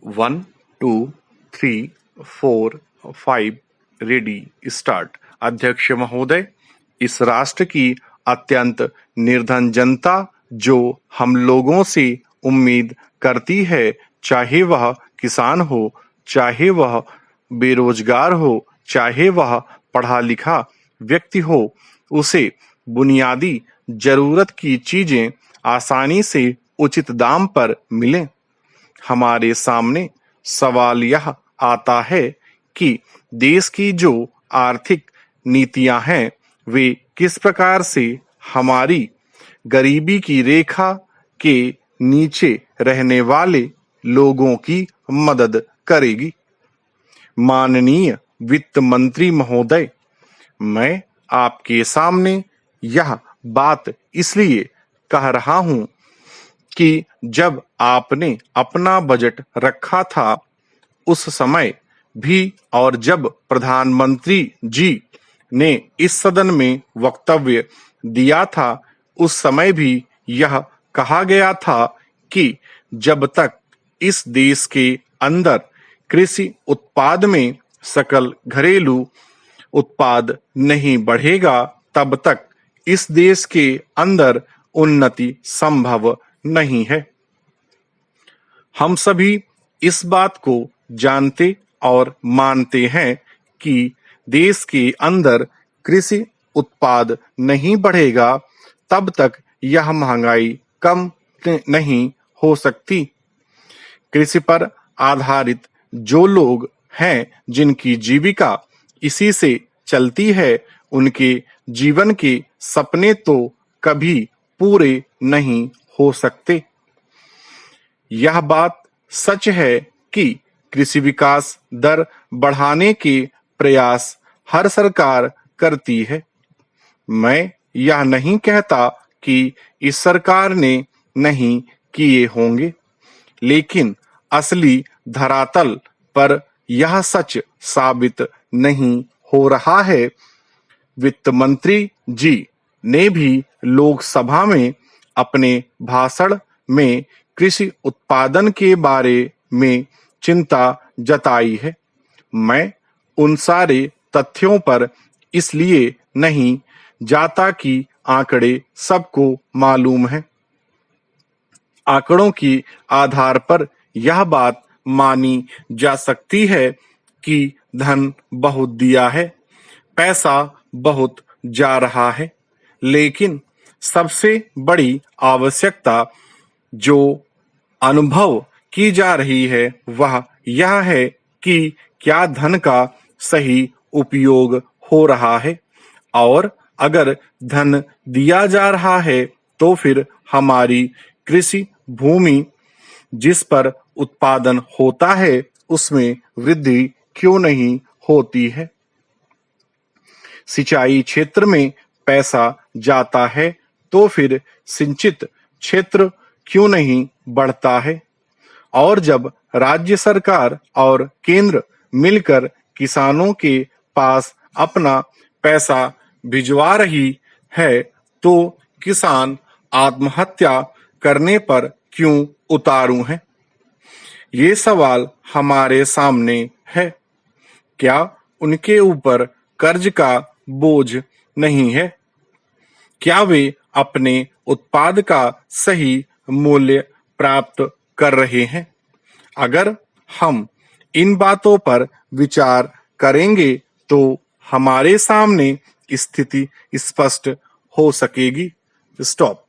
1, 2, 3, 4, 5 ready start. अध्यक्ष महोदय, इस राष्ट्र की अत्यंत निर्धन जनता जो हम लोगों से उम्मीद करती है, चाहे वह किसान हो, चाहे वह बेरोजगार हो, चाहे वह पढ़ा लिखा व्यक्ति हो, उसे बुनियादी जरूरत की चीजें आसानी से उचित दाम पर मिलें। हमारे सामने सवाल यह आता है कि देश की जो आर्थिक नीतियां हैं, वे किस प्रकार से हमारी गरीबी की रेखा के नीचे रहने वाले लोगों की मदद करेगी। माननीय वित्त मंत्री महोदय, मैं आपके सामने यह बात इसलिए कह रहा हूं कि जब आपने अपना बजट रखा था, उस समय भी और जब प्रधानमंत्री जी ने इस सदन में वक्तव्य दिया था, उस समय भी यह कहा गया था कि जब तक इस देश के अंदर कृषि उत्पाद में सकल घरेलू उत्पाद नहीं बढ़ेगा, तब तक इस देश के अंदर उन्नति संभव नहीं है। हम सभी इस बात को जानते और मानते हैं कि देश के अंदर कृषि उत्पाद नहीं बढ़ेगा, तब तक यह महंगाई कम नहीं हो सकती। कृषि पर आधारित जो लोग हैं, जिनकी जीविका इसी से चलती है, उनके जीवन के सपने तो कभी पूरे नहीं हो सकते। यह बात सच है कि कृषि विकास दर बढ़ाने के प्रयास हर सरकार करती है। मैं यह नहीं कहता कि इस सरकार ने नहीं किए होंगे, लेकिन असली धरातल पर यह सच साबित नहीं हो रहा है। वित्त मंत्री जी ने भी लोकसभा में अपने भाषण में कृषि उत्पादन के बारे में चिंता जताई है। मैं उन सारे तथ्यों पर इसलिए नहीं जाता कि आंकड़े सबको मालूम है। आंकड़ों की आधार पर यह बात मानी जा सकती है कि धन बहुत दिया है, पैसा बहुत जा रहा है, लेकिन सबसे बड़ी आवश्यकता जो अनुभव की जा रही है, वह यह है कि क्या धन का सही उपयोग हो रहा है, और अगर धन दिया जा रहा है तो फिर हमारी कृषि भूमि जिस पर उत्पादन होता है, उसमें वृद्धि क्यों नहीं होती है। सिंचाई क्षेत्र में पैसा जाता है तो फिर सिंचित क्षेत्र क्यों नहीं बढ़ता है। और जब राज्य सरकार और केंद्र मिलकर किसानों के पास अपना पैसा भिजवा रही है, तो किसान आत्महत्या करने पर क्यों उतारू हैं? ये सवाल हमारे सामने है। क्या उनके ऊपर कर्ज का बोझ नहीं है? क्या वे अपने उत्पाद का सही मूल्य प्राप्त कर रहे हैं? अगर हम इन बातों पर विचार करेंगे तो हमारे सामने स्थिति स्पष्ट हो सकेगी। स्टॉप।